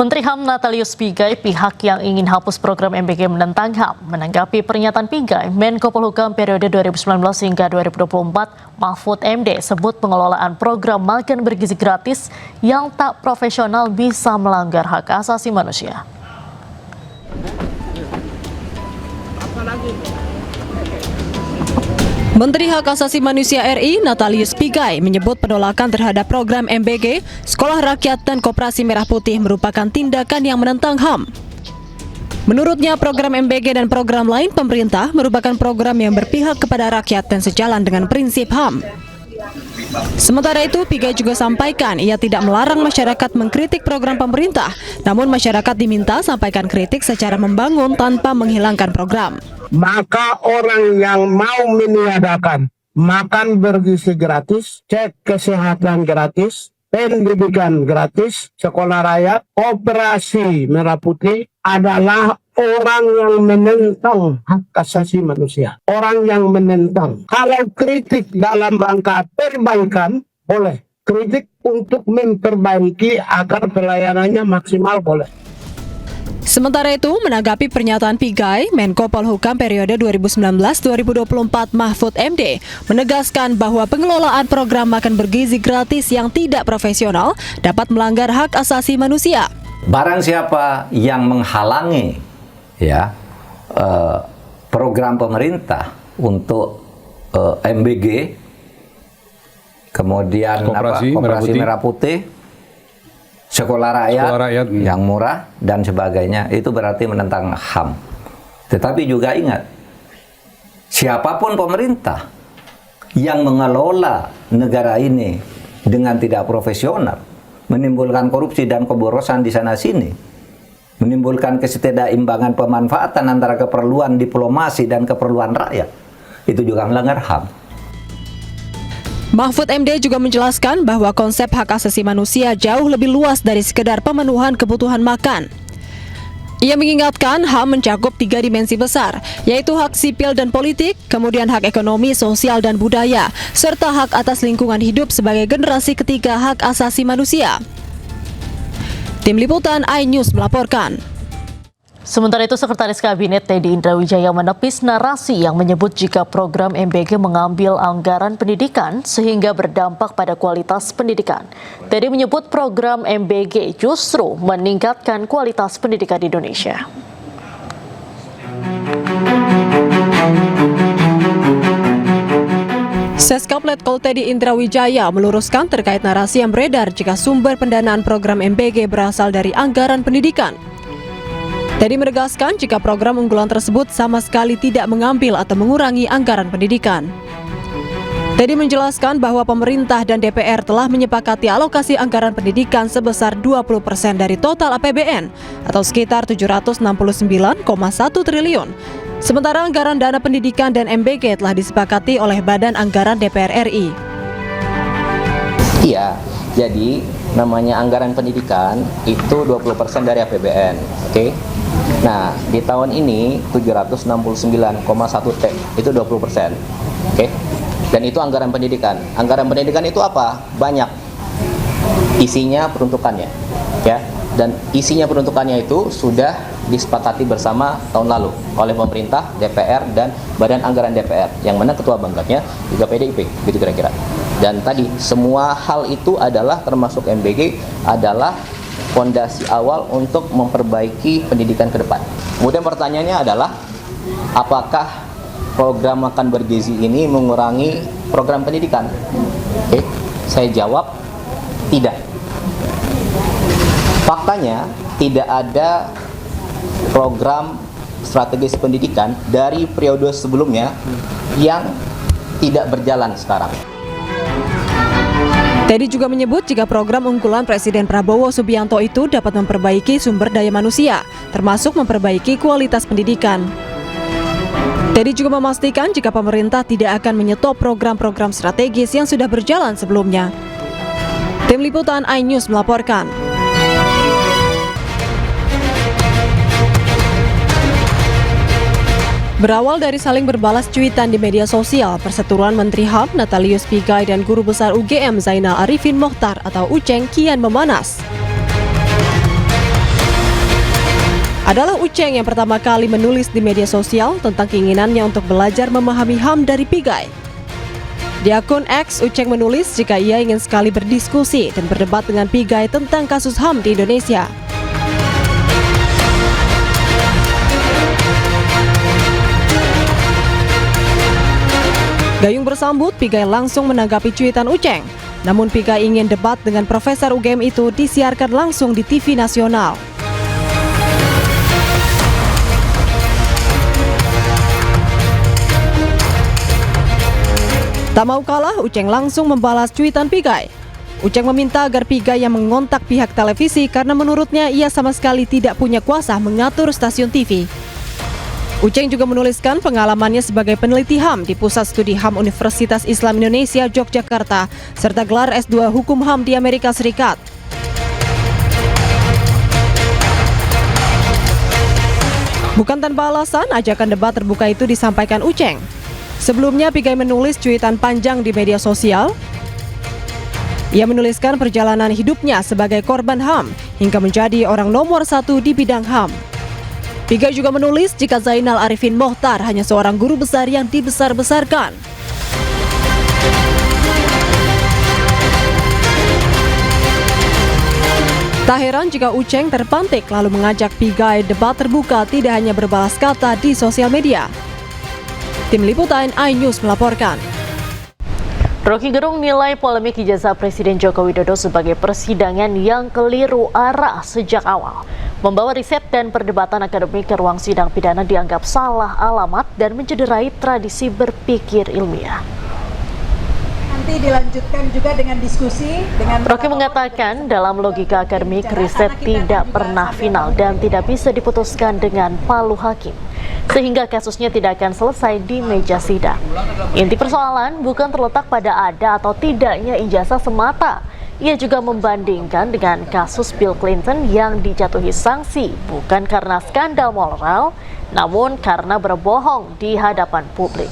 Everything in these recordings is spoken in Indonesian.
Menteri HAM Natalius Pigai, pihak yang ingin hapus program MBG menentang HAM. Menanggapi pernyataan Pigai, Menko Polhukam periode 2019 hingga 2024, Mahfud MD sebut pengelolaan program makan bergizi gratis yang tak profesional bisa melanggar hak asasi manusia. Menteri Hak Asasi Manusia RI Natalius Pigai menyebut penolakan terhadap program MBG, Sekolah Rakyat dan Koperasi Merah Putih merupakan tindakan yang menentang HAM. Menurutnya, program MBG dan program lain pemerintah merupakan program yang berpihak kepada rakyat dan sejalan dengan prinsip HAM. Sementara itu, Pigai juga sampaikan ia tidak melarang masyarakat mengkritik program pemerintah, namun masyarakat diminta sampaikan kritik secara membangun tanpa menghilangkan program. Maka orang yang mau meniadakan makan bergizi gratis, cek kesehatan gratis, pendidikan gratis, sekolah rakyat, koperasi merah putih adalah orang yang menentang hak asasi manusia. Orang yang menentang. Kalau kritik dalam rangka perbaikan, boleh. Kritik untuk memperbaiki agar pelayanannya maksimal, boleh. Sementara itu, menanggapi pernyataan Pigai, Menko Polhukam periode 2019-2024 Mahfud MD menegaskan bahwa pengelolaan program makan bergizi gratis yang tidak profesional dapat melanggar hak asasi manusia. Barang siapa yang menghalangi program pemerintah untuk MBG, kemudian Koperasi Merah Putih, Sekolah rakyat yang murah dan sebagainya, itu berarti menentang HAM. Tetapi juga ingat, siapapun pemerintah yang mengelola negara ini dengan tidak profesional, menimbulkan korupsi dan keborosan di sana-sini, menimbulkan ketidakimbangan pemanfaatan antara keperluan diplomasi dan keperluan rakyat, itu juga melanggar HAM. Mahfud MD juga menjelaskan bahwa konsep hak asasi manusia jauh lebih luas dari sekedar pemenuhan kebutuhan makan. Ia mengingatkan HAM mencakup 3 dimensi besar, yaitu hak sipil dan politik, kemudian hak ekonomi, sosial, dan budaya, serta hak atas lingkungan hidup sebagai generasi ketiga hak asasi manusia. Tim Liputan iNews melaporkan. Sementara itu, Sekretaris Kabinet Teddy Indrawijaya menepis narasi yang menyebut jika program MBG mengambil anggaran pendidikan sehingga berdampak pada kualitas pendidikan. Teddy menyebut program MBG justru meningkatkan kualitas pendidikan di Indonesia. Seskap Letkol Teddy Indrawijaya meluruskan terkait narasi yang beredar jika sumber pendanaan program MBG berasal dari anggaran pendidikan. Teddy menegaskan jika program unggulan tersebut sama sekali tidak mengambil atau mengurangi anggaran pendidikan. Teddy menjelaskan bahwa pemerintah dan DPR telah menyepakati alokasi anggaran pendidikan sebesar 20% dari total APBN atau sekitar 769,1 triliun. Sementara anggaran dana pendidikan dan MBG telah disepakati oleh Badan Anggaran DPR RI. Iya, jadi namanya anggaran pendidikan itu 20% dari APBN, oke? Nah, di tahun ini 769,1 T itu 20%, oke? Dan itu anggaran pendidikan. Anggaran pendidikan itu apa? Banyak. Isinya peruntukannya, ya. Dan isinya peruntukannya itu sudah disepakati bersama tahun lalu oleh pemerintah, DPR, dan Badan Anggaran DPR, yang mana ketua bangkatnya juga PDIP, gitu kira-kira. Dan tadi semua hal itu adalah termasuk MBG adalah fondasi awal untuk memperbaiki pendidikan ke depan. Kemudian pertanyaannya adalah apakah program makan bergizi ini mengurangi program pendidikan? Oke, saya jawab tidak. Faktanya tidak ada program strategis pendidikan dari periode sebelumnya yang tidak berjalan sekarang. Teddy juga menyebut jika program unggulan Presiden Prabowo Subianto itu dapat memperbaiki sumber daya manusia, termasuk memperbaiki kualitas pendidikan. Teddy juga memastikan jika pemerintah tidak akan menyetop program-program strategis yang sudah berjalan sebelumnya. Tim Liputan iNews melaporkan. Berawal dari saling berbalas cuitan di media sosial, perseteruan Menteri HAM Natalius Pigai dan Guru Besar UGM Zainal Arifin Mokhtar atau Uceng kian memanas. adalah Uceng yang pertama kali menulis di media sosial tentang keinginannya untuk belajar memahami HAM dari Pigai. Di akun X, Uceng menulis jika ia ingin sekali berdiskusi dan berdebat dengan Pigai tentang kasus HAM di Indonesia. Gayung bersambut, Pigai langsung menanggapi cuitan Uceng. Namun Pigai ingin debat dengan Profesor UGM itu disiarkan langsung di TV nasional. Tak mau kalah, Uceng langsung membalas cuitan Pigai. Uceng meminta agar Pigai yang mengontak pihak televisi karena menurutnya ia sama sekali tidak punya kuasa mengatur stasiun TV. Uceng juga menuliskan pengalamannya sebagai peneliti HAM di Pusat Studi HAM Universitas Islam Indonesia Yogyakarta, serta gelar S2 Hukum HAM di Amerika Serikat. Bukan tanpa alasan, ajakan debat terbuka itu disampaikan Uceng. Sebelumnya, Pigai menulis cuitan panjang di media sosial. Ia menuliskan perjalanan hidupnya sebagai korban HAM hingga menjadi orang nomor 1 di bidang HAM. Pigai juga menulis jika Zainal Arifin Mohtar hanya seorang guru besar yang dibesar-besarkan. Tak heran jika Uceng terpantik lalu mengajak Pigai debat terbuka tidak hanya berbalas kata di sosial media. Tim Liputan iNews melaporkan. Rocky Gerung nilai polemik ijazah Presiden Joko Widodo sebagai persidangan yang keliru arah sejak awal. Membawa riset dan perdebatan akademik ke ruang sidang pidana dianggap salah alamat dan mencederai tradisi berpikir ilmiah. Nanti dilanjutkan juga dengan diskusi dengan Rocky mengatakan dalam logika akademik riset tidak pernah final dan tidak bisa diputuskan dengan palu hakim, sehingga kasusnya tidak akan selesai di meja sidang. Inti persoalan bukan terletak pada ada atau tidaknya ijazah semata. Ia juga membandingkan dengan kasus Bill Clinton yang dijatuhi sanksi bukan karena skandal moral, namun karena berbohong di hadapan publik.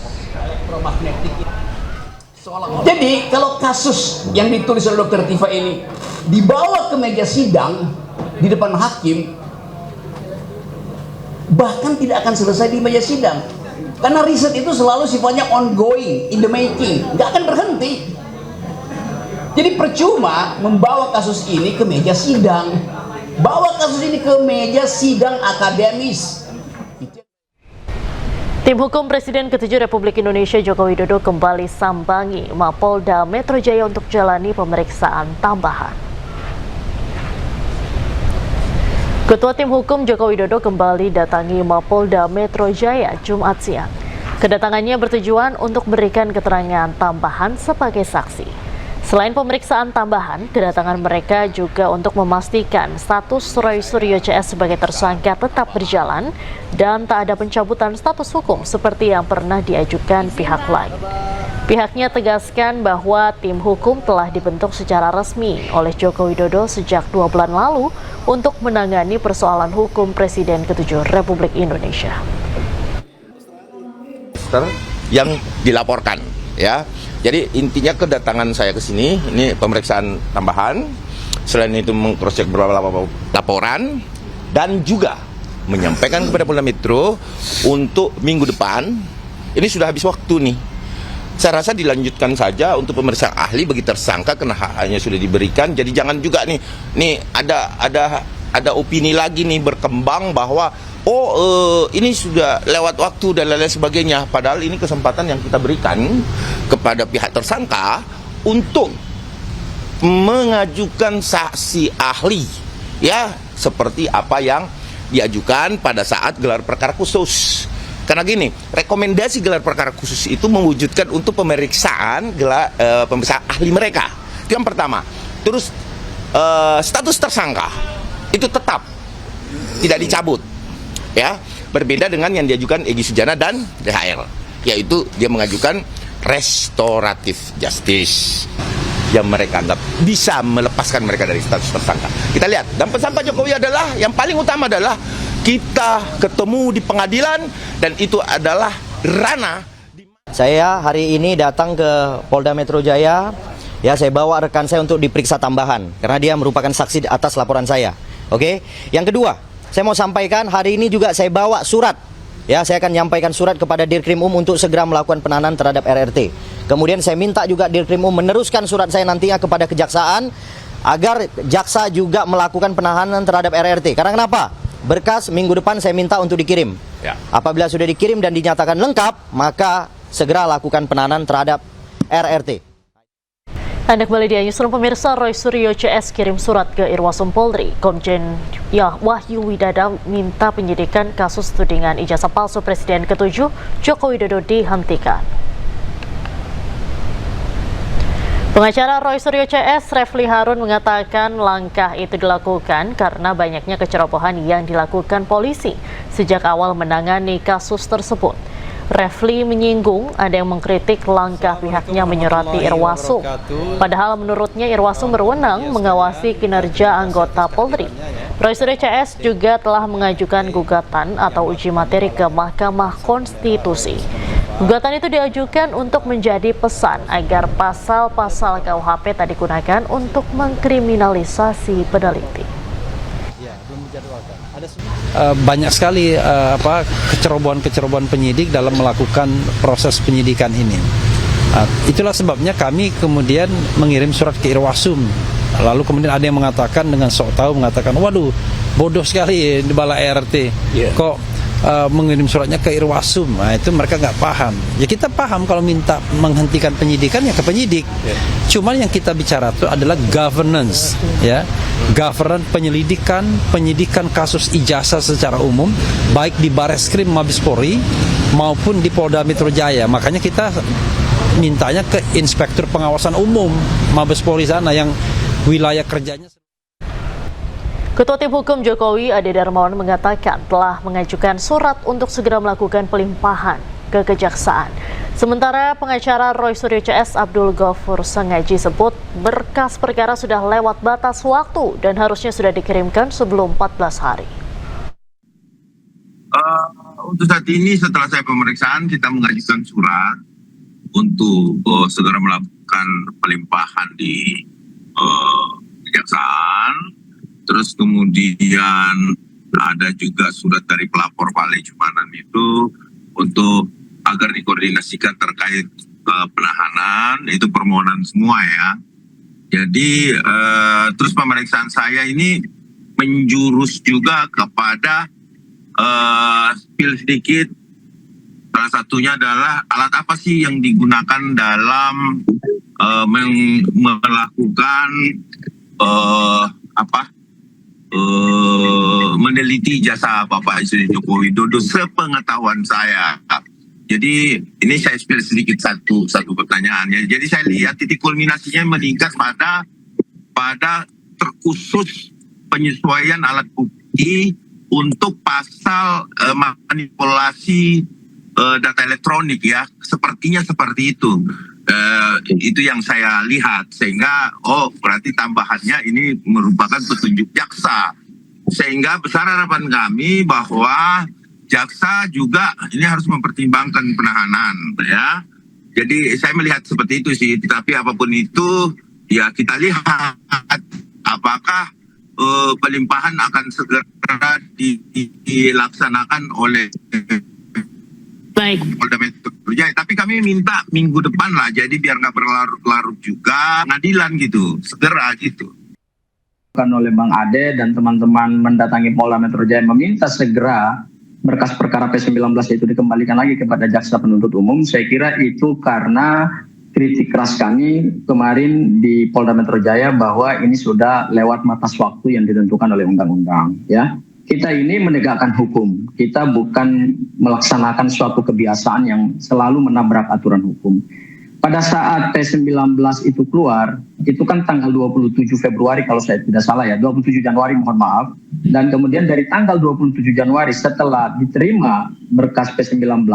Jadi kalau kasus yang ditulis oleh Dr. Tifa ini dibawa ke meja sidang di depan hakim, bahkan tidak akan selesai di meja sidang. Karena riset itu selalu sifatnya ongoing, in the making, nggak akan berhenti. Jadi percuma membawa kasus ini ke meja sidang. Bawa kasus ini ke meja sidang akademis. Tim hukum Presiden ke-7 Republik Indonesia Joko Widodo kembali sambangi Mapolda Metro Jaya untuk jalani pemeriksaan tambahan. Ketua Tim Hukum Joko Widodo kembali datangi Mapolda Metro Jaya Jumat siang. Kedatangannya bertujuan untuk memberikan keterangan tambahan sebagai saksi. Selain pemeriksaan tambahan, kedatangan mereka juga untuk memastikan status Roy Suryo CS sebagai tersangka tetap berjalan dan tak ada pencabutan status hukum seperti yang pernah diajukan pihak lain. Pihaknya tegaskan bahwa tim hukum telah dibentuk secara resmi oleh Joko Widodo sejak 2 bulan lalu untuk menangani persoalan hukum Presiden ke-7 Republik Indonesia. Yang dilaporkan, ya. Jadi intinya kedatangan saya ke sini ini pemeriksaan tambahan. Selain itu mengcross-check beberapa laporan dan juga menyampaikan kepada Polda Metro untuk minggu depan. Ini sudah habis waktu nih. Saya rasa dilanjutkan saja untuk pemeriksaan ahli bagi tersangka karena haknya sudah diberikan. Jadi jangan juga nih ada opini lagi nih berkembang bahwa ini sudah lewat waktu dan lain-lain sebagainya. Padahal ini kesempatan yang kita berikan kepada pihak tersangka untuk mengajukan saksi ahli, ya, seperti apa yang diajukan pada saat gelar perkara khusus. Karena gini, rekomendasi gelar perkara khusus itu mewujudkan untuk pemeriksaan pemeriksaan ahli mereka. Itu yang pertama. Terus status tersangka itu tetap tidak dicabut. Ya, berbeda dengan yang diajukan Egy Sujana dan DHR, yaitu dia mengajukan restoratif justice yang mereka anggap bisa melepaskan mereka dari status tersangka. Kita lihat, dan pesan Pak Jokowi adalah yang paling utama adalah kita ketemu di pengadilan dan itu adalah ranah. Saya hari ini datang ke Polda Metro Jaya, ya, saya bawa rekan saya untuk diperiksa tambahan karena dia merupakan saksi atas laporan saya. Oke. Yang kedua, saya mau sampaikan hari ini juga saya bawa surat. Ya, saya akan menyampaikan surat kepada Dirkrim untuk segera melakukan penahanan terhadap RRT. Kemudian saya minta juga Dirkrim meneruskan surat saya nantinya kepada kejaksaan agar jaksa juga melakukan penahanan terhadap RRT. Karena kenapa? Berkas minggu depan saya minta untuk dikirim. Ya. Apabila sudah dikirim dan dinyatakan lengkap, maka segera lakukan penahanan terhadap RRT. Anda kembali di Newsroom, pemirsa. Roy Suryo CS kirim surat ke Irwasum Polri. Komjen Wahyu Widada minta penyidikan kasus tudingan ijazah palsu Presiden ke-7 Joko Widodo dihentikan. Pengacara Roy Suryo CS, Refli Harun, mengatakan langkah itu dilakukan karena banyaknya kecerobohan yang dilakukan polisi sejak awal menangani kasus tersebut. Refli menyinggung ada yang mengkritik langkah pihaknya menyurati Irwasum. Padahal menurutnya Irwasum berwenang mengawasi kinerja anggota Polri. Roy Suryo CS juga telah mengajukan gugatan atau uji materi ke Mahkamah Konstitusi. Gugatan itu diajukan untuk menjadi pesan agar pasal-pasal KUHP tak digunakan untuk mengkriminalisasi peneliti. Banyak sekali kecerobohan-kecerobohan penyidik dalam melakukan proses penyidikan ini. Itulah sebabnya kami kemudian mengirim surat ke Irwasum. Lalu kemudian ada yang mengatakan dengan sok tahu mengatakan, waduh, bodoh sekali di bala RRT. Kok mengirim suratnya ke Irwasum? Nah, itu mereka nggak paham. Ya kita paham kalau minta menghentikan penyidikan ya ke penyidik. Cuman yang kita bicara itu adalah governance, ya, governance penyidikan kasus ijazah secara umum, baik di Bareskrim Mabes Polri maupun di Polda Metro Jaya. Makanya kita mintanya ke Inspektur Pengawasan Umum Mabes Polri sana yang wilayah kerjanya. Ketua Tim Hukum Jokowi Ade Darmawan mengatakan telah mengajukan surat untuk segera melakukan pelimpahan ke kejaksaan. Sementara pengacara Roy Suryo CS Abdul Ghafur Sengaji sebut berkas perkara sudah lewat batas waktu dan harusnya sudah dikirimkan sebelum 14 hari. Untuk saat ini setelah saya pemeriksaan kita mengajukan surat untuk segera melakukan pelimpahan di kejaksaan. Terus kemudian ada juga surat dari pelapor Pak Lejumanan itu untuk agar dikoordinasikan terkait penahanan, itu permohonan semua ya. Jadi terus pemeriksaan saya ini menjurus juga kepada spill sedikit. Salah satunya adalah alat apa sih yang digunakan dalam melakukan meneliti jasa Bapak Presiden Joko Widodo sepengetahuan saya. Jadi ini saya spill sedikit satu pertanyaan ya. Jadi saya lihat titik kulminasinya meningkat pada terkhusus penyesuaian alat bukti untuk pasal manipulasi data elektronik ya. Sepertinya seperti itu. Itu yang saya lihat, sehingga berarti tambahannya ini merupakan petunjuk jaksa, sehingga besar harapan kami bahwa jaksa juga ini harus mempertimbangkan penahanan ya. Jadi saya melihat seperti itu sih, tapi apapun itu ya kita lihat apakah pelimpahan akan segera dilaksanakan oleh Polda Metro Jaya. Tapi kami minta minggu depan lah, jadi biar nggak berlarut-larut juga, pengadilan gitu, segera gitu. Oleh Bang Ade dan teman-teman mendatangi Polda Metro Jaya meminta segera berkas perkara P19 itu dikembalikan lagi kepada Jaksa Penuntut Umum. Saya kira itu karena kritik keras kami kemarin di Polda Metro Jaya bahwa ini sudah lewat batas waktu yang ditentukan oleh undang-undang ya. Kita ini menegakkan hukum, kita bukan melaksanakan suatu kebiasaan yang selalu menabrak aturan hukum. Pada saat P19 itu keluar, itu kan tanggal 27 Februari kalau saya tidak salah ya, 27 Januari mohon maaf. Dan kemudian dari tanggal 27 Januari setelah diterima berkas P19,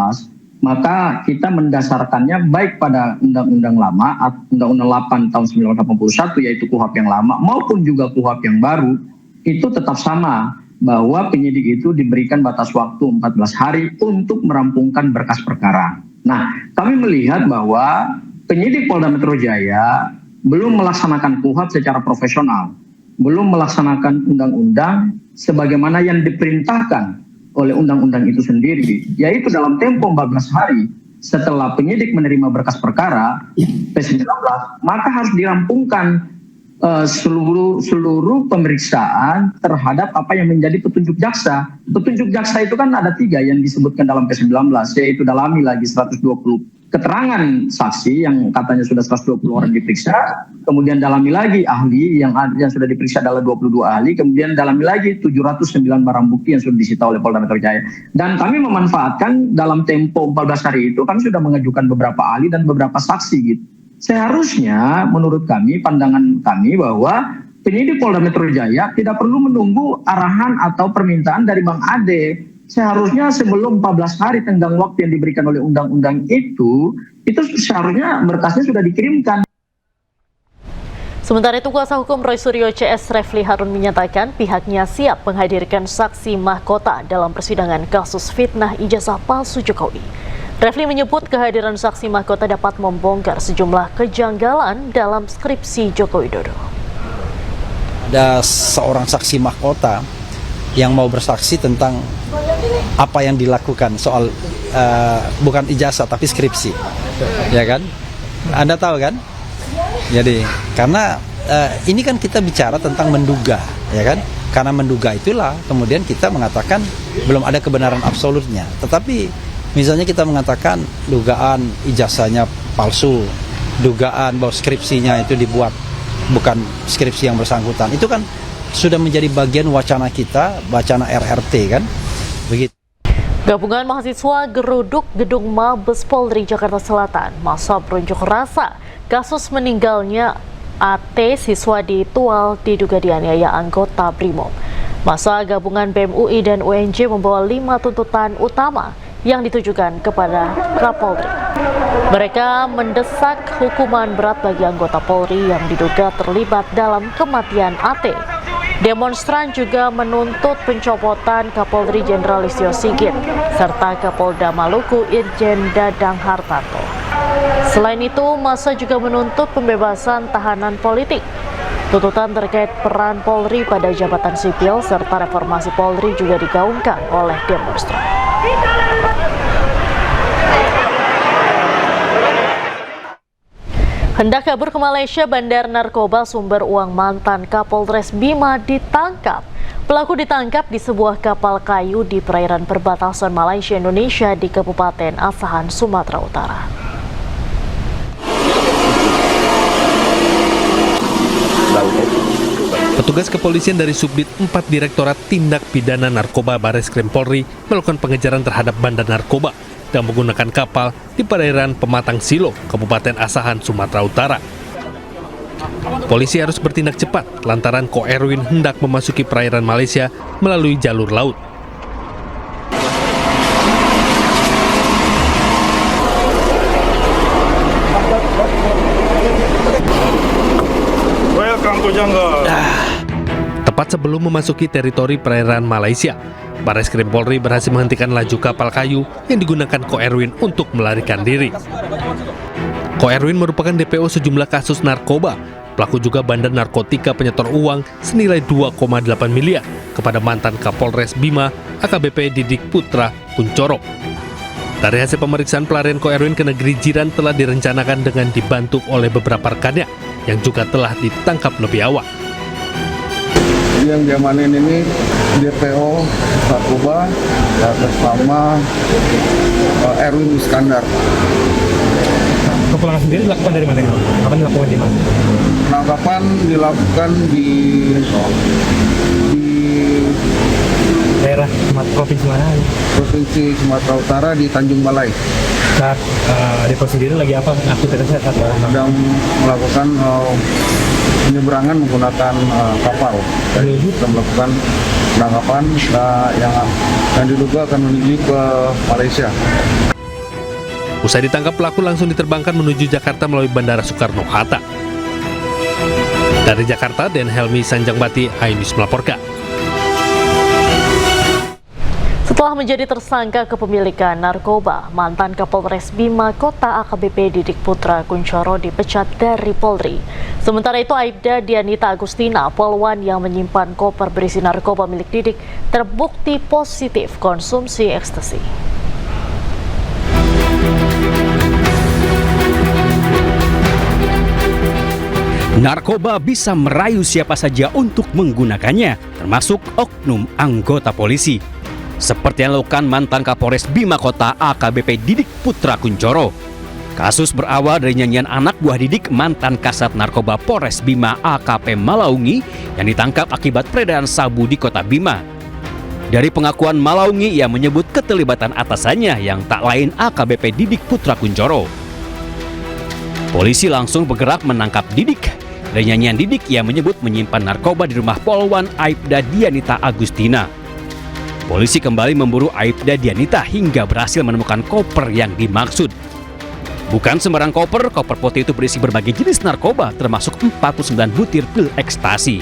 maka kita mendasarkannya baik pada undang-undang lama, Undang-Undang 8 tahun 1981 yaitu KUHP yang lama maupun juga KUHP yang baru, itu tetap sama. Bahwa penyidik itu diberikan batas waktu 14 hari untuk merampungkan berkas perkara. Nah, kami melihat bahwa penyidik Polda Metro Jaya belum melaksanakan KUHP secara profesional, belum melaksanakan undang-undang sebagaimana yang diperintahkan oleh undang-undang itu sendiri, yaitu dalam tempo 14 hari setelah penyidik menerima berkas perkara P19, maka harus dirampungkan seluruh pemeriksaan terhadap apa yang menjadi petunjuk jaksa. Petunjuk jaksa itu kan ada 3 yang disebutkan dalam P19, yaitu dalami lagi 120 keterangan saksi yang katanya sudah 120 orang diperiksa, kemudian dalami lagi ahli yang sudah diperiksa adalah 22 ahli, kemudian dalami lagi 709 barang bukti yang sudah disita oleh Polda Metro Jaya. Dan kami memanfaatkan dalam tempo 14 hari itu, kami sudah mengajukan beberapa ahli dan beberapa saksi gitu. Seharusnya menurut kami, pandangan kami bahwa penyidik Polda Metro Jaya tidak perlu menunggu arahan atau permintaan dari Bang Ade. Seharusnya sebelum 14 hari tenggang waktu yang diberikan oleh undang-undang itu seharusnya berkasnya sudah dikirimkan. Sementara itu, kuasa hukum Roy Suryo CS Refli Harun menyatakan pihaknya siap menghadirkan saksi mahkota dalam persidangan kasus fitnah ijazah palsu Jokowi. Refli menyebut kehadiran saksi mahkota dapat membongkar sejumlah kejanggalan dalam skripsi Joko Widodo. Ada seorang saksi mahkota yang mau bersaksi tentang apa yang dilakukan soal bukan ijazah tapi skripsi, ya kan? Anda tahu kan? Jadi karena ini kan kita bicara tentang menduga, ya kan? Karena menduga itulah kemudian kita mengatakan belum ada kebenaran absolutnya. Tetapi misalnya kita mengatakan dugaan ijazahnya palsu, dugaan bahwa skripsinya itu dibuat bukan skripsi yang bersangkutan. Itu kan sudah menjadi bagian wacana kita, wacana RRT kan? Begitu. Gabungan mahasiswa geruduk gedung Mabes Polri Jakarta Selatan. Masa berunjuk rasa kasus meninggalnya AT siswa di Tual diduga dianiaya anggota BRIMOB. Masa gabungan BEM UI dan UNJ membawa 5 tuntutan utama yang ditujukan kepada Kapolri. Mereka mendesak hukuman berat bagi anggota Polri yang diduga terlibat dalam kematian AT. Demonstran juga menuntut pencopotan Kapolri Jenderal Listio Sigit serta Kapolda Maluku Irjen Dadang Hartarto. Selain itu, massa juga menuntut pembebasan tahanan politik. Tuntutan terkait peran Polri pada jabatan sipil serta reformasi Polri juga digaungkan oleh demonstran. Hendak kabur ke Malaysia, bandar narkoba sumber uang mantan Kapolres Bima ditangkap. Pelaku ditangkap di sebuah kapal kayu di perairan perbatasan Malaysia-Indonesia di Kabupaten Asahan, Sumatera Utara. Petugas kepolisian dari Subdit 4 Direktorat Tindak Pidana Narkoba Bareskrim Polri melakukan pengejaran terhadap bandar narkoba dan menggunakan kapal di perairan Pematang Silo, Kabupaten Asahan, Sumatera Utara. Polisi harus bertindak cepat lantaran Ko Erwin hendak memasuki perairan Malaysia melalui jalur laut. Welcome to jungle. Tepat sebelum memasuki teritori perairan Malaysia, Bareskrim Polri berhasil menghentikan laju kapal kayu yang digunakan Ko Erwin untuk melarikan diri. Ko Erwin merupakan DPO sejumlah kasus narkoba. Pelaku juga bandar narkotika penyetor uang senilai 2,8 miliar kepada mantan Kapolres Bima AKBP Didik Putra Kunchoro. Dari hasil pemeriksaan, pelarian Ko Erwin ke negeri jiran telah direncanakan dengan dibantu oleh beberapa rekannya yang juga telah ditangkap lebih awal. Yang diamanin ini DPO narkoba atas nama Erwin Iskandar. Kepulangan sendiri dilakukan dari mana? Apa dilakukan di mana? Penangkapan dilakukan di daerah provinsi mana? Provinsi Sumatera Utara di Tanjung Balai. Saat DPO sendiri lagi apa aktivitasnya? Sedang melakukan penyeberangan menggunakan kapal. Jadi kita melakukan penangkapan yang diduga akan menuju ke Malaysia. Usai ditangkap, pelaku langsung diterbangkan menuju Jakarta melalui Bandara Soekarno-Hatta. Dari Jakarta, Den Helmi Sanjangbati, iNews melaporkan. Setelah menjadi tersangka kepemilikan narkoba, mantan Kapolres Bima Kota AKBP Didik Putra Kunchoro dipecat dari Polri. Sementara itu Aibda Dianita Agustina, polwan yang menyimpan koper berisi narkoba milik Didik, terbukti positif konsumsi ekstasi. Narkoba bisa merayu siapa saja untuk menggunakannya, termasuk oknum anggota polisi. Seperti yang dilakukan mantan Kapolres Bima Kota AKBP Didik Putra Kunchoro. Kasus berawal dari nyanyian anak buah Didik mantan Kasat Narkoba Polres Bima AKP Malaungi yang ditangkap akibat peredaran sabu di Kota Bima. Dari pengakuan Malaungi, ia menyebut keterlibatan atasannya yang tak lain AKBP Didik Putra Kunchoro. Polisi langsung bergerak menangkap Didik. Dari nyanyian Didik, ia menyebut menyimpan narkoba di rumah polwan Aibda Dianita Agustina. Polisi kembali memburu Aibda Dianita hingga berhasil menemukan koper yang dimaksud. Bukan sembarang koper, koper putih itu berisi berbagai jenis narkoba termasuk 49 butir pil ekstasi.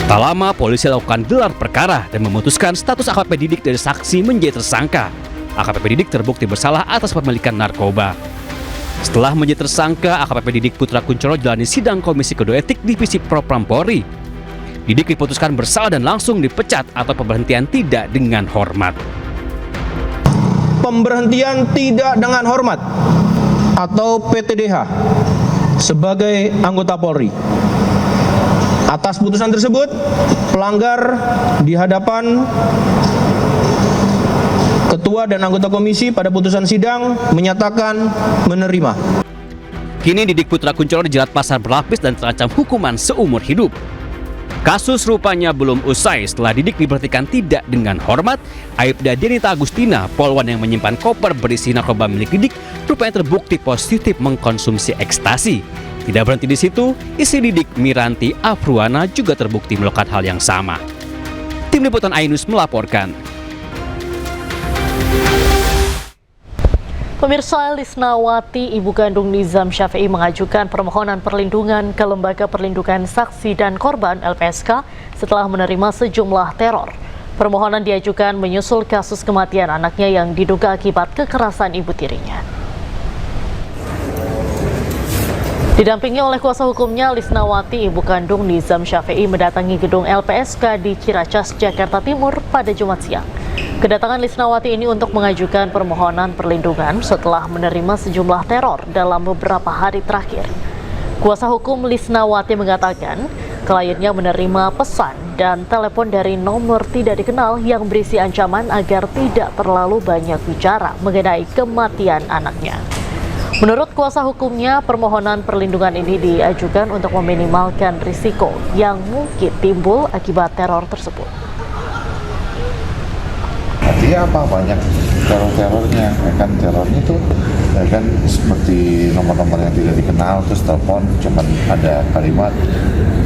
Tak lama polisi lakukan gelar perkara dan memutuskan status AKBP Didik dari saksi menjadi tersangka. AKBP Didik terbukti bersalah atas pemilikan narkoba. Setelah menjadi tersangka, AKBP Didik Putra Kunchoro jalani sidang Komisi Kode Etik Divisi Propam Polri. Didik diputuskan bersalah dan langsung dipecat atau pemberhentian tidak dengan hormat. Pemberhentian tidak dengan hormat atau PTDH sebagai anggota Polri. Atas putusan tersebut, pelanggar di hadapan Ketua dan anggota komisi pada putusan sidang menyatakan menerima. Kini Didik Putra Kunchoro dijerat pasal berlapis dan terancam hukuman seumur hidup. Kasus rupanya belum usai setelah Didik diberhentikan tidak dengan hormat. Aibda Dianita Agustina, polwan yang menyimpan koper berisi narkoba milik Didik, rupanya terbukti positif mengkonsumsi ekstasi. Tidak berhenti di situ, istri Didik, Miranti Afruana, juga terbukti melakukan hal yang sama. Tim Liputan Ainus melaporkan. Pemirsa, Lisnawati, ibu kandung Nizam Syafei, mengajukan permohonan perlindungan ke Lembaga Perlindungan Saksi dan Korban (LPSK) setelah menerima sejumlah teror. Permohonan diajukan menyusul kasus kematian anaknya yang diduga akibat kekerasan ibu tirinya. Didampingi oleh kuasa hukumnya, Lisnawati, ibu kandung Nizam Syafei, mendatangi gedung LPSK di Ciracas, Jakarta Timur pada Jumat siang. Kedatangan Lisnawati ini untuk mengajukan permohonan perlindungan setelah menerima sejumlah teror dalam beberapa hari terakhir. Kuasa hukum Lisnawati mengatakan kliennya menerima pesan dan telepon dari nomor tidak dikenal yang berisi ancaman agar tidak terlalu banyak bicara mengenai kematian anaknya. Menurut kuasa hukumnya, permohonan perlindungan ini diajukan untuk meminimalkan risiko yang mungkin timbul akibat teror tersebut. Artinya apa? Banyak terornya, kan terornya itu ya kan seperti nomor-nomor yang tidak dikenal, terus telepon cuman ada kalimat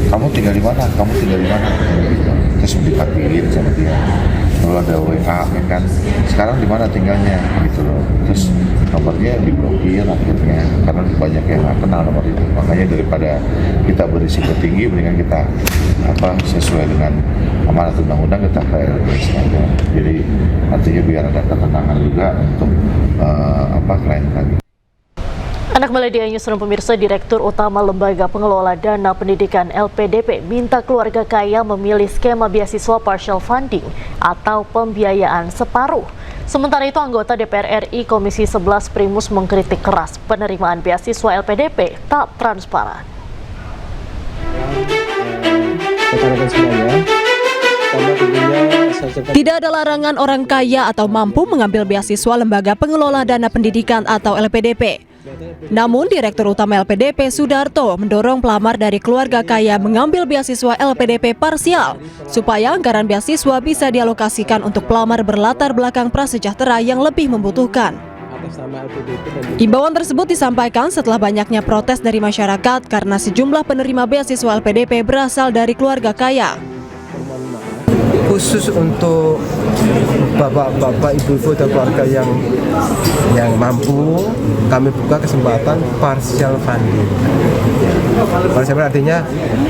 kamu tinggal di mana, kamu tinggal di mana, terus dipanggilin sama dia. Lalu ada WA, ya kan, sekarang di mana tinggalnya, gitu loh. Terus nomornya diblokir akhirnya karena banyak yang nggak kenal nomor itu. Makanya daripada kita berisiko tinggi, mendingan kita sesuai dengan amanat undang-undang kita ke LPSK aja. Jadi artinya biar ada ketenangan juga untuk klien kami. Anak Media Newsroom, pemirsa, Direktur Utama Lembaga Pengelola Dana Pendidikan LPDP minta keluarga kaya memilih skema beasiswa partial funding atau pembiayaan separuh. Sementara itu, anggota DPR RI Komisi 11 Primus mengkritik keras penerimaan beasiswa LPDP tak transparan. Tidak ada larangan orang kaya atau mampu mengambil beasiswa Lembaga Pengelola Dana Pendidikan atau LPDP. Namun, Direktur Utama LPDP Sudarto mendorong pelamar dari keluarga kaya mengambil beasiswa LPDP parsial supaya anggaran beasiswa bisa dialokasikan untuk pelamar berlatar belakang prasejahtera yang lebih membutuhkan. Imbauan tersebut disampaikan setelah banyaknya protes dari masyarakat karena sejumlah penerima beasiswa LPDP berasal dari keluarga kaya. khusus untuk bapak-bapak, ibu-ibu dan keluarga yang mampu, kami buka kesempatan partial funding. Partial funding artinya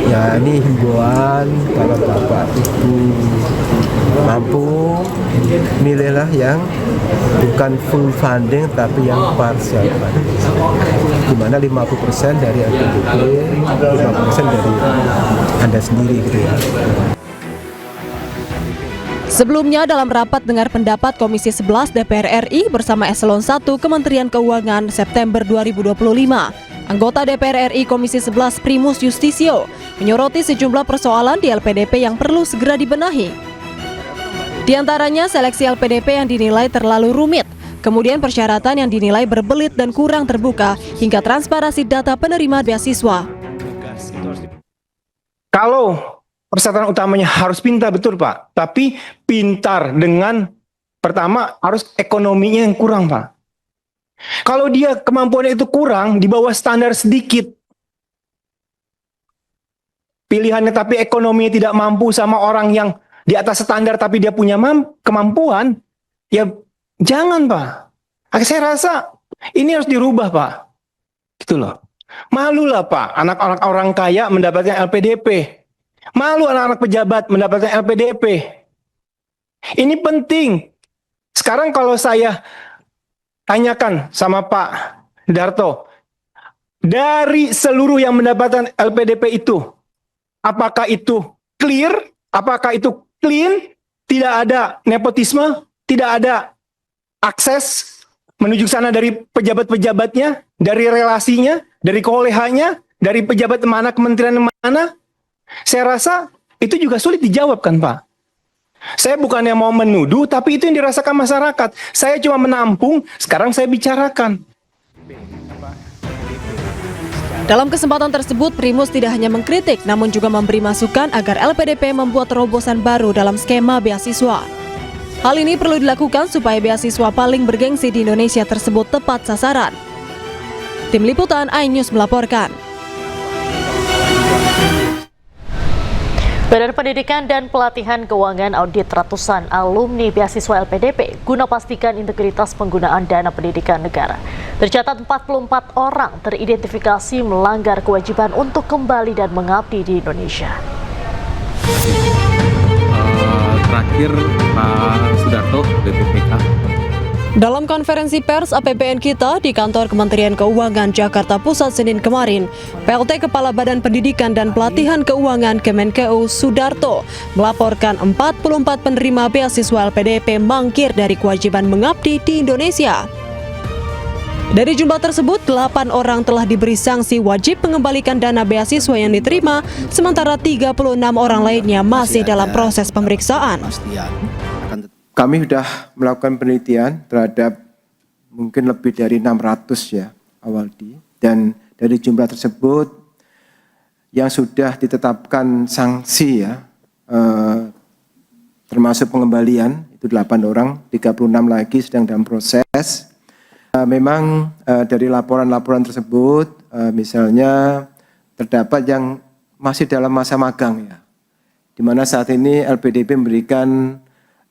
ya ini himbauan kalau bapak ibu mampu, milihlah yang bukan full funding tapi yang partial funding, di mana 50% dari LPDP, 50% dari Anda sendiri gitu ya. Sebelumnya dalam rapat dengar pendapat Komisi 11 DPR RI bersama Eselon 1 Kementerian Keuangan September 2025, anggota DPR RI Komisi 11 Primus Justisio menyoroti sejumlah persoalan di LPDP yang perlu segera dibenahi. Di antaranya seleksi LPDP yang dinilai terlalu rumit, kemudian persyaratan yang dinilai berbelit dan kurang terbuka, hingga transparansi data penerima beasiswa. Kalau persyaratan utamanya harus pintar, betul Pak, tapi pintar dengan pertama harus ekonominya yang kurang Pak. Kalau dia kemampuannya itu kurang, di bawah standar sedikit, pilihannya tapi ekonominya tidak mampu sama orang yang di atas standar tapi dia punya kemampuan, ya jangan Pak. Saya rasa ini harus dirubah Pak. Gitu loh. Malulah Pak, anak-anak orang kaya mendapatkan LPDP. Malu anak-anak pejabat mendapatkan LPDP. Ini penting. Sekarang kalau saya tanyakan sama Pak Darto, dari seluruh yang mendapatkan LPDP itu, apakah itu clear? Apakah itu clean? Tidak ada nepotisme? Tidak ada akses menuju sana dari pejabat-pejabatnya, dari relasinya, dari kolehannya, dari pejabat mana, kementerian mana? Saya rasa itu juga sulit dijawab kan Pak. Saya bukannya mau menuduh, tapi itu yang dirasakan masyarakat. Saya cuma menampung, sekarang saya bicarakan. Dalam kesempatan tersebut, Primus tidak hanya mengkritik, namun juga memberi masukan agar LPDP membuat terobosan baru dalam skema beasiswa. Hal ini perlu dilakukan supaya beasiswa paling bergengsi di Indonesia tersebut tepat sasaran. Tim Liputan iNews melaporkan. Badan Pendidikan dan Pelatihan Keuangan audit ratusan alumni beasiswa LPDP guna pastikan integritas penggunaan dana pendidikan negara. Tercatat 44 orang teridentifikasi melanggar kewajiban untuk kembali dan mengabdi di Indonesia. Terakhir Pak Sudarto, BPPK. Dalam konferensi pers APBN Kita di kantor Kementerian Keuangan Jakarta Pusat Senin kemarin, PLT Kepala Badan Pendidikan dan Pelatihan Keuangan Kemenkeu Sudarto melaporkan 44 penerima beasiswa LPDP mangkir dari kewajiban mengabdi di Indonesia. Dari jumlah tersebut, 8 orang telah diberi sanksi wajib mengembalikan dana beasiswa yang diterima, sementara 36 orang lainnya masih dalam proses pemeriksaan. Kami sudah melakukan penelitian terhadap mungkin lebih dari 600 ya Awaldi, dan dari jumlah tersebut yang sudah ditetapkan sanksi ya termasuk pengembalian itu 8 orang, 36 lagi sedang dalam proses. Memang dari laporan-laporan tersebut misalnya terdapat yang masih dalam masa magang ya, di mana saat ini LPDP memberikan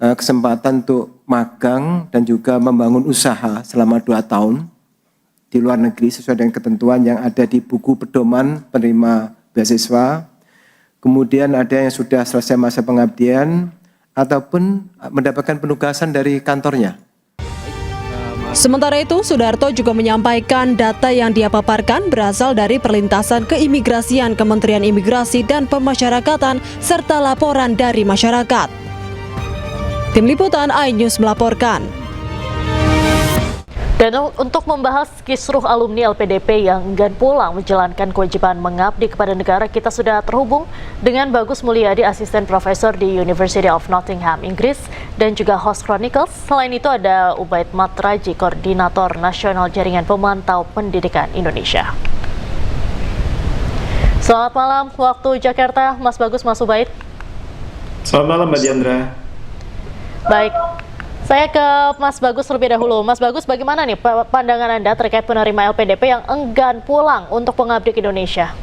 kesempatan untuk magang dan juga membangun usaha selama 2 tahun di luar negeri sesuai dengan ketentuan yang ada di buku pedoman penerima beasiswa. Kemudian ada yang sudah selesai masa pengabdian ataupun mendapatkan penugasan dari kantornya. Sementara itu, Sudarto juga menyampaikan data yang dia paparkan berasal dari perlintasan keimigrasian Kementerian Imigrasi dan Pemasyarakatan serta laporan dari masyarakat. Tim Liputan iNews melaporkan. Dan untuk membahas kisruh alumni LPDP yang enggan pulang menjalankan kewajiban mengabdi kepada negara, kita sudah terhubung dengan Bagus Mulyadi, asisten profesor di University of Nottingham, Inggris, dan juga host Chronicles. Selain itu ada Ubaid Matraji, Koordinator Nasional Jaringan Pemantau Pendidikan Indonesia. Selamat malam waktu Jakarta, Mas Bagus, Mas Ubaid. Selamat malam Mbak Diandra. Baik, saya ke Mas Bagus terlebih dahulu. Mas Bagus, bagaimana nih pandangan Anda terkait penerima LPDP yang enggan pulang untuk mengabdi ke Indonesia?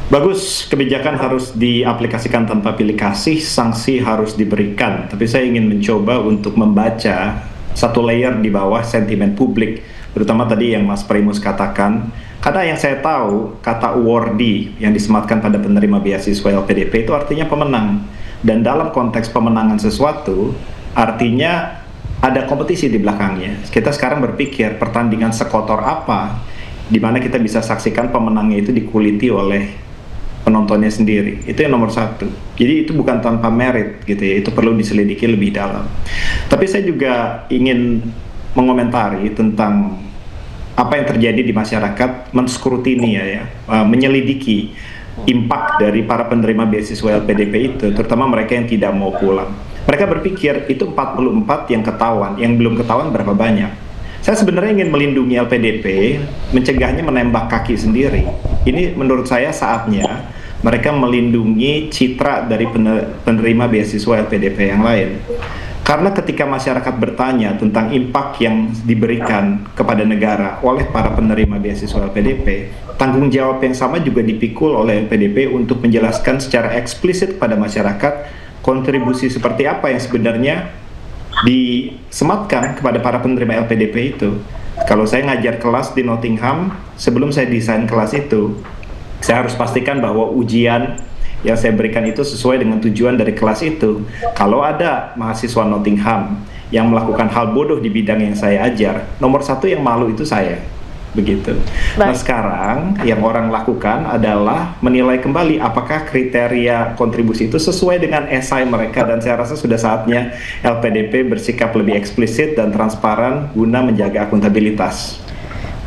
Bagus, kebijakan harus diaplikasikan tanpa pilih kasih, sanksi harus diberikan. Tapi saya ingin mencoba untuk membaca satu layer di bawah sentimen publik, terutama tadi yang Mas Primus katakan. Karena yang saya tahu, kata awardee yang disematkan pada penerima beasiswa LPDP itu artinya pemenang. Dan dalam konteks pemenangan sesuatu, artinya ada kompetisi di belakangnya. Kita sekarang berpikir pertandingan sekotor apa, di mana kita bisa saksikan pemenangnya itu dikuliti oleh penontonnya sendiri. Itu yang nomor satu. Jadi itu bukan tanpa merit gitu ya, itu perlu diselidiki lebih dalam. Tapi saya juga ingin mengomentari tentang apa yang terjadi di masyarakat, menskrutini menyelidiki impact dari para penerima beasiswa LPDP itu, terutama mereka yang tidak mau pulang. Mereka berpikir itu 44 yang ketahuan, yang belum ketahuan berapa banyak. Saya sebenarnya ingin melindungi LPDP, mencegahnya menembak kaki sendiri. Ini menurut saya saatnya mereka melindungi citra dari penerima beasiswa LPDP yang lain. Karena ketika masyarakat bertanya tentang impact yang diberikan kepada negara oleh para penerima beasiswa LPDP, tanggung jawab yang sama juga dipikul oleh LPDP untuk menjelaskan secara eksplisit kepada masyarakat kontribusi seperti apa yang sebenarnya disematkan kepada para penerima LPDP itu. Kalau saya ngajar kelas di Nottingham, sebelum saya desain kelas itu, saya harus pastikan bahwa ujian yang saya berikan itu sesuai dengan tujuan dari kelas itu. Kalau ada mahasiswa Nottingham yang melakukan hal bodoh di bidang yang saya ajar, nomor satu yang malu itu saya. Begitu. Nah sekarang yang orang lakukan adalah menilai kembali apakah kriteria kontribusi itu sesuai dengan esai mereka, dan saya rasa sudah saatnya LPDP bersikap lebih eksplisit dan transparan guna menjaga akuntabilitas.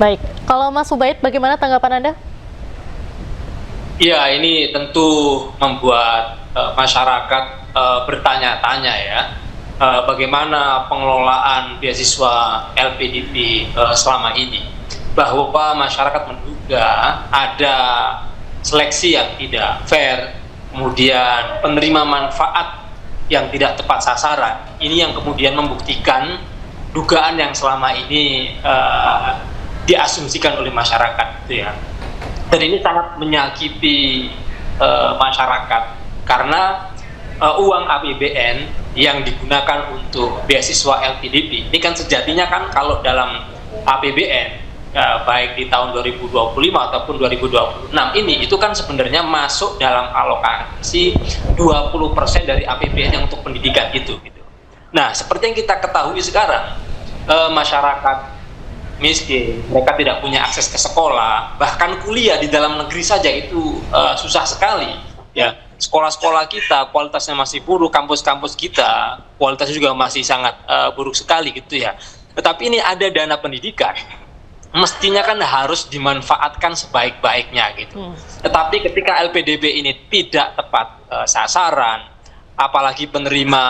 Baik, kalau Mas Ubaid bagaimana tanggapan Anda? Ya, ini tentu membuat masyarakat bertanya-tanya ya, bagaimana pengelolaan beasiswa LPDP selama ini. Bahwa masyarakat menduga ada seleksi yang tidak fair, kemudian penerima manfaat yang tidak tepat sasaran. Ini yang kemudian membuktikan dugaan yang selama ini diasumsikan oleh masyarakat, gitu ya. Dan ini sangat menyakiti masyarakat karena uang APBN yang digunakan untuk beasiswa LPDP ini kan sejatinya kan kalau dalam APBN baik di tahun 2025 ataupun 2026 ini itu kan sebenarnya masuk dalam alokasi 20% dari APBN yang untuk pendidikan itu gitu. Nah, seperti yang kita ketahui sekarang, masyarakat miskin, mereka tidak punya akses ke sekolah, bahkan kuliah di dalam negeri saja itu susah sekali ya. Sekolah-sekolah kita kualitasnya masih buruk, kampus-kampus kita kualitasnya juga masih sangat buruk sekali gitu ya. Tetapi ini ada dana pendidikan, mestinya kan harus dimanfaatkan sebaik-baiknya gitu. Tetapi ketika LPDP ini tidak tepat sasaran, apalagi penerima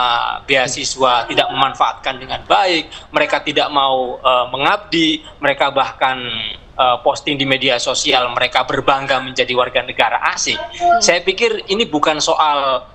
beasiswa tidak memanfaatkan dengan baik, mereka tidak mau mengabdi, mereka bahkan posting di media sosial, mereka berbangga menjadi warga negara asing. Saya pikir ini bukan soal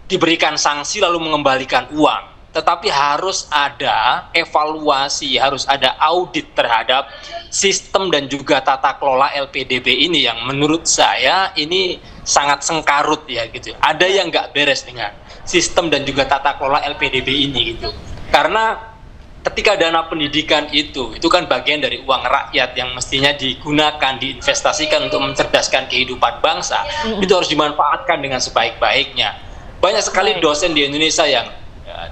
diberikan sanksi lalu mengembalikan uang, tetapi harus ada evaluasi, harus ada audit terhadap sistem dan juga tata kelola LPDP ini yang menurut saya ini sangat sengkarut ya gitu. Ada yang nggak beres dengan sistem dan juga tata kelola LPDP ini gitu. Karena ketika dana pendidikan itu kan bagian dari uang rakyat yang mestinya digunakan, diinvestasikan untuk mencerdaskan kehidupan bangsa, itu harus dimanfaatkan dengan sebaik-baiknya. Banyak sekali dosen di Indonesia yang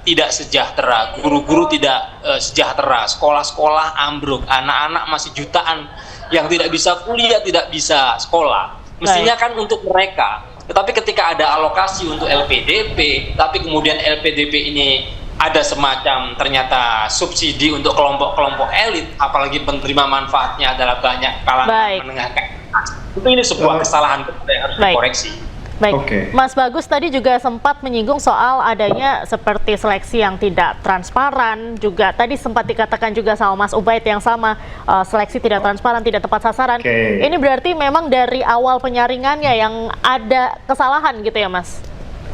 tidak sejahtera, guru-guru tidak sejahtera, sekolah-sekolah ambruk, anak-anak masih jutaan yang tidak bisa kuliah, tidak bisa sekolah. Mestinya kan untuk mereka. Tetapi ketika ada alokasi untuk LPDP, tapi kemudian LPDP ini ada semacam ternyata subsidi untuk kelompok-kelompok elit, apalagi penerima manfaatnya adalah banyak kalangan menengah ke atas. Itu ini sebuah kesalahan yang harus dikoreksi. Baik, Mas Bagus tadi juga sempat menyinggung soal adanya seperti seleksi yang tidak transparan, juga tadi sempat dikatakan juga sama Mas Ubaid yang sama, seleksi tidak transparan, tidak tepat sasaran. Ini berarti memang dari awal penyaringannya yang ada kesalahan gitu ya Mas?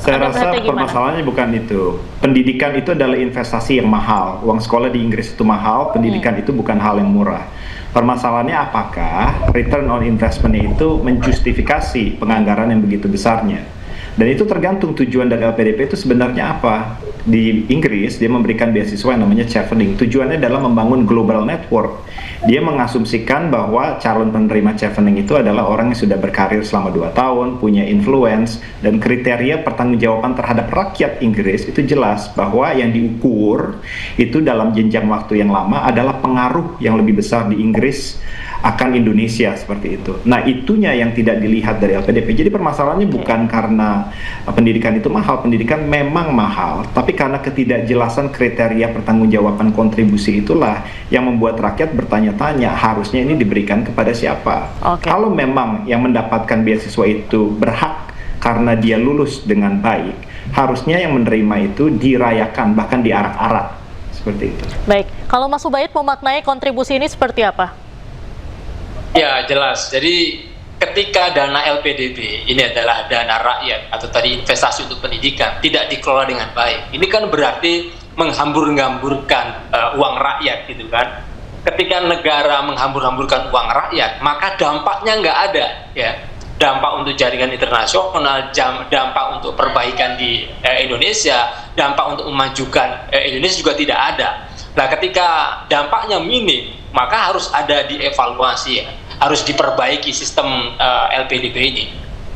Saya rasa permasalahannya bukan itu. Pendidikan itu adalah investasi yang mahal. Uang sekolah di Inggris itu mahal, pendidikan itu bukan hal yang murah. Permasalahannya apakah return on investment itu menjustifikasi penganggaran yang begitu besarnya. Dan itu tergantung tujuan dari LPDP itu sebenarnya apa. Di Inggris dia memberikan beasiswa yang namanya chevening. Tujuannya adalah membangun global network. Dia mengasumsikan bahwa calon penerima chevening itu adalah orang yang sudah berkarir selama 2 tahun, punya influence, dan kriteria pertanggungjawaban terhadap rakyat Inggris itu jelas bahwa yang diukur itu dalam jenjang waktu yang lama adalah pengaruh yang lebih besar di Inggris akan Indonesia, seperti itu. Nah, itunya yang tidak dilihat dari LPDP. Jadi permasalahannya bukan karena pendidikan itu mahal, pendidikan memang mahal, tapi karena ketidakjelasan kriteria pertanggungjawaban kontribusi itulah yang membuat rakyat bertanya-tanya harusnya ini diberikan kepada siapa. Kalau memang yang mendapatkan beasiswa itu berhak karena dia lulus dengan baik, harusnya yang menerima itu dirayakan, bahkan diarak-arak, seperti itu. Baik, kalau Mas Ubaid memaknai kontribusi ini seperti apa? Ya, jelas. Jadi ketika dana LPDP ini adalah dana rakyat atau tadi investasi untuk pendidikan tidak dikelola dengan baik, ini kan berarti menghambur-hamburkan uang rakyat gitu kan. Ketika negara menghambur-hamburkan uang rakyat, maka dampaknya nggak ada, ya. Dampak untuk jaringan internasional, dampak untuk perbaikan di Indonesia, dampak untuk memajukan Indonesia juga tidak ada. Nah, ketika dampaknya minim, maka harus ada dievaluasi, ya. Harus diperbaiki sistem LPDP ini.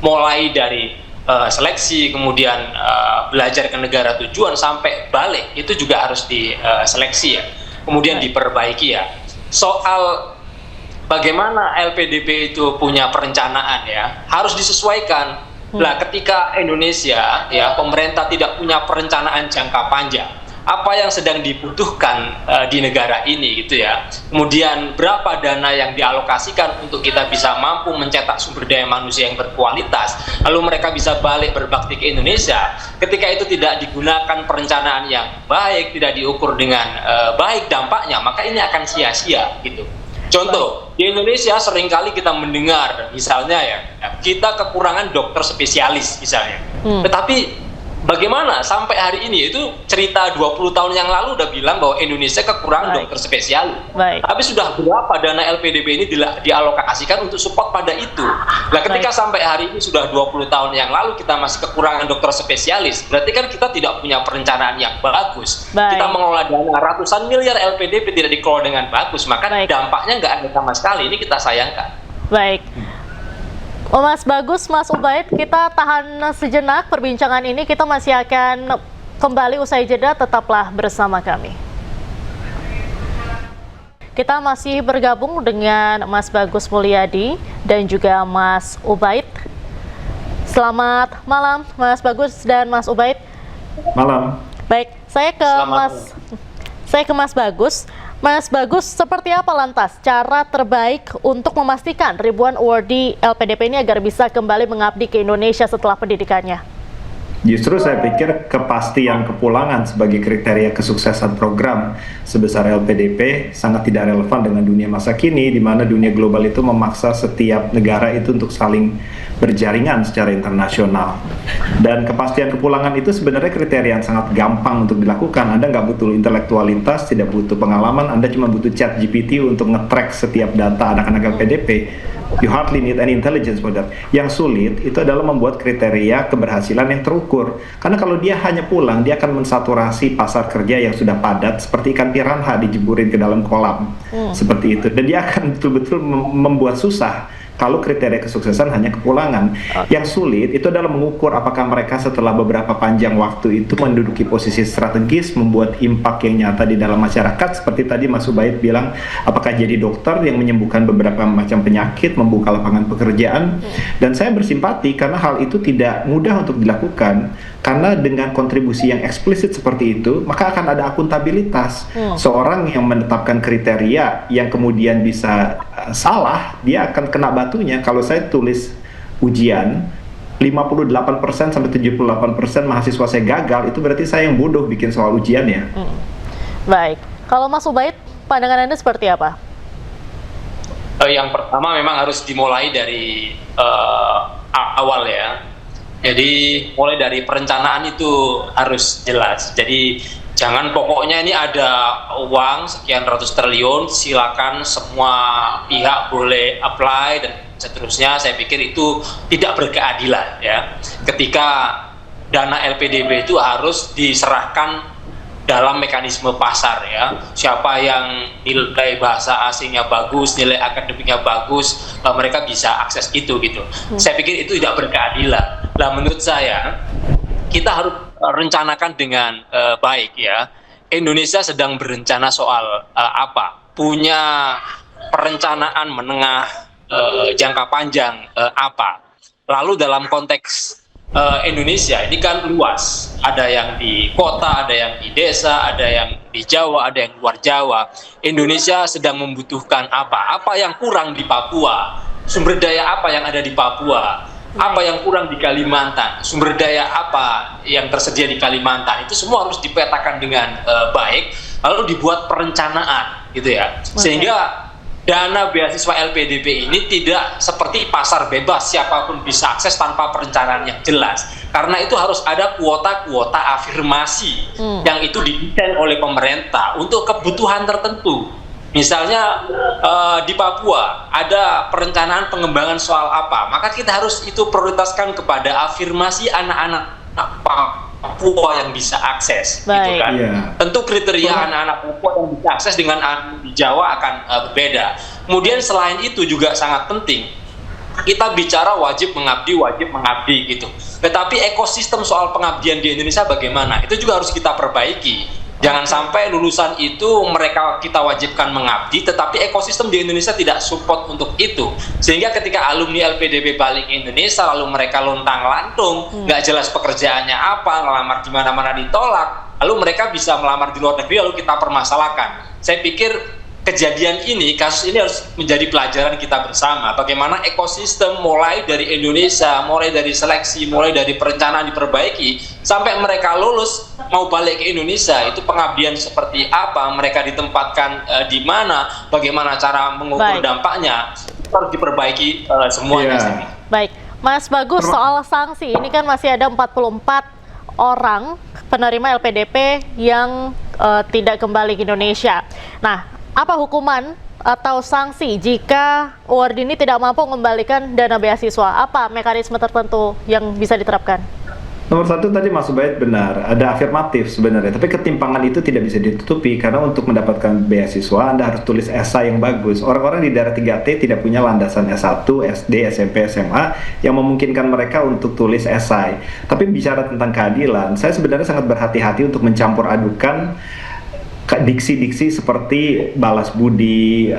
Mulai dari seleksi, kemudian belajar ke negara tujuan sampai balik, itu juga harus diseleksi, ya. Kemudian diperbaiki, ya. Soal bagaimana LPDP itu punya perencanaan, ya, harus disesuaikan. Nah, ketika Indonesia, ya, pemerintah tidak punya perencanaan jangka panjang, apa yang sedang dibutuhkan di negara ini gitu ya. Kemudian berapa dana yang dialokasikan untuk kita bisa mampu mencetak sumber daya manusia yang berkualitas, lalu mereka bisa balik berbakti ke Indonesia. Ketika itu tidak digunakan perencanaan yang baik, tidak diukur dengan baik dampaknya, maka ini akan sia-sia gitu. Contoh, di Indonesia seringkali kita mendengar misalnya, ya, kita kekurangan dokter spesialis misalnya. Tetapi bagaimana sampai hari ini, itu cerita 20 tahun yang lalu udah bilang bahwa Indonesia kekurangan dokter spesialis. Tapi sudah berapa dana LPDP ini dialokasikan untuk support pada itu. Nah, ketika sampai hari ini sudah 20 tahun yang lalu kita masih kekurangan dokter spesialis, berarti kan kita tidak punya perencanaan yang bagus. Kita mengelola dana ratusan miliar LPDP tidak dikelola dengan bagus, maka dampaknya nggak ada sama sekali. Ini kita sayangkan. Baik. Mas Bagus, Mas Ubaid, kita tahan sejenak perbincangan ini. Kita masih akan kembali usai jeda, tetaplah bersama kami. Kita masih bergabung dengan Mas Bagus Mulyadi dan juga Mas Ubaid. Selamat malam, Mas Bagus dan Mas Ubaid. Malam. Baik, saya ke Mas Bagus. Mas Bagus, seperti apa lantas cara terbaik untuk memastikan ribuan awardee LPDP ini agar bisa kembali mengabdi ke Indonesia setelah pendidikannya? Justru saya pikir kepastian kepulangan sebagai kriteria kesuksesan program sebesar LPDP sangat tidak relevan dengan dunia masa kini, di mana dunia global itu memaksa setiap negara itu untuk saling berjaringan secara internasional. Dan kepastian kepulangan itu sebenarnya kriteria yang sangat gampang untuk dilakukan. Anda nggak butuh intelektualitas, tidak butuh pengalaman, Anda cuma butuh chat GPT untuk nge-track setiap data anak-anak LPDP. You hardly need any intelligence for that. Yang sulit itu adalah membuat kriteria keberhasilan yang terukur. Karena kalau dia hanya pulang, dia akan mensaturasi pasar kerja yang sudah padat seperti ikan piranha dijeburin ke dalam kolam. Seperti itu. Dan dia akan betul-betul membuat susah kalau kriteria kesuksesan hanya kepulangan. Yang sulit itu adalah mengukur apakah mereka setelah beberapa panjang waktu itu menduduki posisi strategis, membuat impact yang nyata di dalam masyarakat. Seperti tadi Mas Ubaid bilang, apakah jadi dokter yang menyembuhkan beberapa macam penyakit, membuka lapangan pekerjaan. Dan saya bersimpati karena hal itu tidak mudah untuk dilakukan. Karena dengan kontribusi yang eksplisit seperti itu, maka akan ada akuntabilitas. Seorang yang menetapkan kriteria yang kemudian bisa salah, dia akan kena batunya. Kalau saya tulis ujian 58% sampai 78% mahasiswa saya gagal, itu berarti saya yang bodoh bikin soal ujiannya. Baik, kalau Mas Ubaid, pandangan Anda seperti apa? Yang pertama memang harus dimulai dari awal, ya. Jadi mulai dari perencanaan itu harus jelas. Jadi jangan pokoknya ini ada uang sekian ratus triliun, silakan semua pihak boleh apply dan seterusnya. Saya pikir itu tidak berkeadilan ya. Ketika dana LPDP itu harus diserahkan dalam mekanisme pasar ya. Siapa yang nilai bahasa asingnya bagus, nilai akademiknya bagus, mereka bisa akses itu gitu. Saya pikir itu tidak berkeadilan. Nah, menurut saya kita harus rencanakan dengan baik ya. Indonesia sedang berencana soal apa? Punya perencanaan menengah jangka panjang apa? Lalu dalam konteks Indonesia ini kan luas, ada yang di kota, ada yang di desa, ada yang di Jawa, ada yang luar Jawa. Indonesia sedang membutuhkan apa? Apa yang kurang di Papua? Sumber daya apa yang ada di Papua? Apa yang kurang di Kalimantan? Sumber daya apa yang tersedia di Kalimantan? Itu semua harus dipetakan dengan baik, lalu dibuat perencanaan gitu ya. Sehingga dana beasiswa LPDP ini tidak seperti pasar bebas, siapapun bisa akses tanpa perencanaan yang jelas. Karena itu harus ada kuota-kuota afirmasi yang itu didesain oleh pemerintah untuk kebutuhan tertentu. Misalnya di Papua ada perencanaan pengembangan soal apa, maka kita harus itu prioritaskan kepada afirmasi anak-anak Papua yang bisa akses, gitu kan. Tentu kriteria anak-anak Papua yang bisa akses dengan anak di Jawa akan berbeda. Kemudian selain itu juga sangat penting, kita bicara wajib mengabdi gitu. Tetapi ekosistem soal pengabdian di Indonesia bagaimana? Itu juga harus kita perbaiki. Jangan sampai lulusan itu mereka kita wajibkan mengabdi, tetapi ekosistem di Indonesia tidak support untuk itu. Sehingga ketika alumni LPDP balik Indonesia, lalu mereka lontang-lantung, nggak jelas pekerjaannya apa, ngelamar di mana-mana ditolak, lalu mereka bisa melamar di luar negeri, lalu kita permasalahkan. Saya pikir kejadian ini, kasus ini harus menjadi pelajaran kita bersama. Bagaimana ekosistem mulai dari Indonesia, mulai dari seleksi, mulai dari perencanaan diperbaiki, sampai mereka lulus mau balik ke Indonesia, itu pengabdian seperti apa, mereka ditempatkan di mana, bagaimana cara mengukur dampaknya, harus diperbaiki semuanya. Baik, Mas Bagus, soal sanksi, ini kan masih ada 44 orang penerima LPDP yang tidak kembali ke Indonesia. Nah, apa hukuman atau sanksi jika award ini tidak mampu mengembalikan dana beasiswa? Apa mekanisme tertentu yang bisa diterapkan? Nomor satu tadi Mas Ubaid benar, ada afirmatif sebenarnya, tapi ketimpangan itu tidak bisa ditutupi karena untuk mendapatkan beasiswa Anda harus tulis esai yang bagus. Orang-orang di daerah 3T tidak punya landasan S1, SD, SMP, SMA yang memungkinkan mereka untuk tulis esai. Tapi bicara tentang keadilan, saya sebenarnya sangat berhati-hati untuk mencampur adukan diksi-diksi seperti balas budi,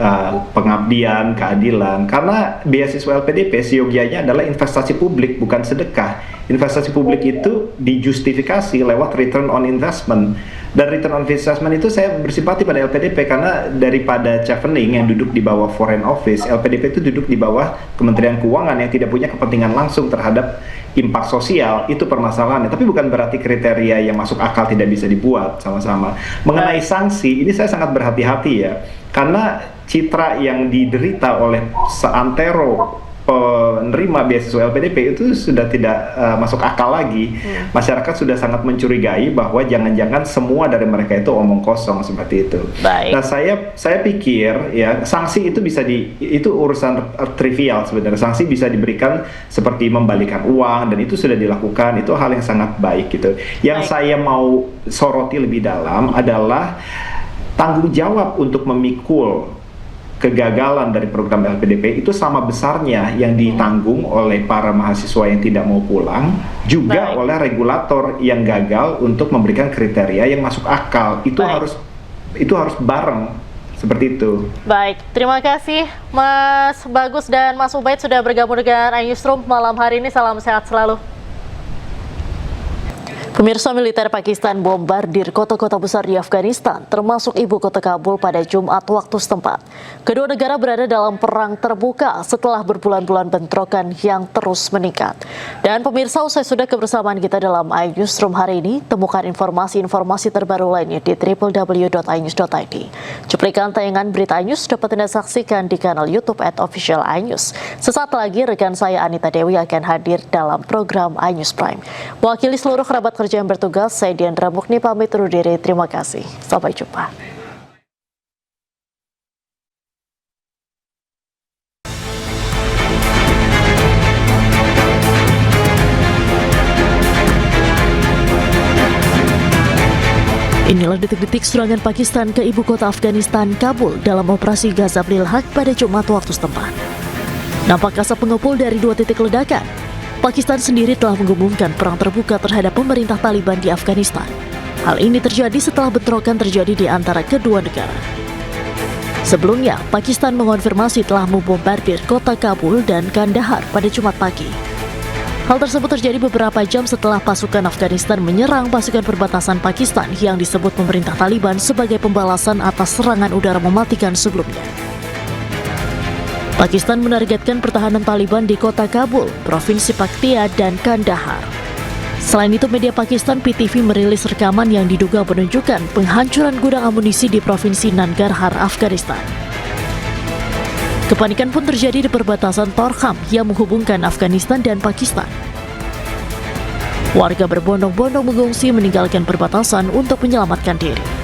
pengabdian, keadilan. Karena beasiswa LPDP seyogianya adalah investasi publik, bukan sedekah. Investasi publik itu dijustifikasi lewat return on investment. Dan return on investment itu saya bersimpati pada LPDP karena daripada Chevening yang duduk di bawah Foreign Office, LPDP itu duduk di bawah Kementerian Keuangan yang tidak punya kepentingan langsung terhadap impact sosial. Itu permasalahannya, tapi bukan berarti kriteria yang masuk akal tidak bisa dibuat sama-sama. Mengenai sanksi, ini saya sangat berhati-hati ya, karena citra yang diderita oleh seantero penerima beasiswa LPDP itu sudah tidak masuk akal lagi. Masyarakat sudah sangat mencurigai bahwa jangan-jangan semua dari mereka itu omong kosong seperti itu. Nah, saya pikir ya sanksi itu bisa itu urusan trivial sebenarnya. Sanksi bisa diberikan seperti membalikan uang dan itu sudah dilakukan. Itu hal yang sangat baik gitu. Yang saya mau soroti lebih dalam adalah tanggung jawab untuk memikul kegagalan dari program LPDP itu sama besarnya yang ditanggung oleh para mahasiswa yang tidak mau pulang, juga oleh regulator yang gagal untuk memberikan kriteria yang masuk akal. Itu harus bareng seperti itu. Baik, terima kasih Mas Bagus dan Mas Ubaid sudah bergabung dengan iNewsroom malam hari ini. Salam sehat selalu. Pemirsa, militer Pakistan bombardir kota-kota besar di Afghanistan, termasuk ibu kota Kabul pada Jumat waktu setempat. Kedua negara berada dalam perang terbuka setelah berbulan-bulan bentrokan yang terus meningkat. Dan pemirsa, usai sudah kebersamaan kita dalam iNewsroom hari ini, temukan informasi-informasi terbaru lainnya di www.inews.id. Cuplikan tayangan berita iNews dapat Anda saksikan di kanal YouTube @official iNews. Sesaat lagi rekan saya Anita Dewi akan hadir dalam program iNews Prime. Mewakili seluruh kerabat kerja yang bertugas, saya Diandra Mukni pamit undur diri. Terima kasih. Sampai jumpa. Inilah detik-detik serangan Pakistan ke ibu kota Afghanistan, Kabul, dalam operasi Ghazabril Haq pada Jumat waktu setempat. Nampak asap mengepul dari 2 titik ledakan. Pakistan sendiri telah mengumumkan perang terbuka terhadap pemerintah Taliban di Afghanistan. Hal ini terjadi setelah bentrokan terjadi di antara kedua negara. Sebelumnya, Pakistan mengonfirmasi telah membombardir kota Kabul dan Kandahar pada Jumat pagi. Hal tersebut terjadi beberapa jam setelah pasukan Afghanistan menyerang pasukan perbatasan Pakistan yang disebut pemerintah Taliban sebagai pembalasan atas serangan udara mematikan sebelumnya. Pakistan menargetkan pertahanan Taliban di kota Kabul, Provinsi Paktia, dan Kandahar. Selain itu, media Pakistan PTV merilis rekaman yang diduga menunjukkan penghancuran gudang amunisi di Provinsi Nangarhar, Afghanistan. Kepanikan pun terjadi di perbatasan Torkham yang menghubungkan Afghanistan dan Pakistan. Warga berbondong-bondong mengungsi meninggalkan perbatasan untuk menyelamatkan diri.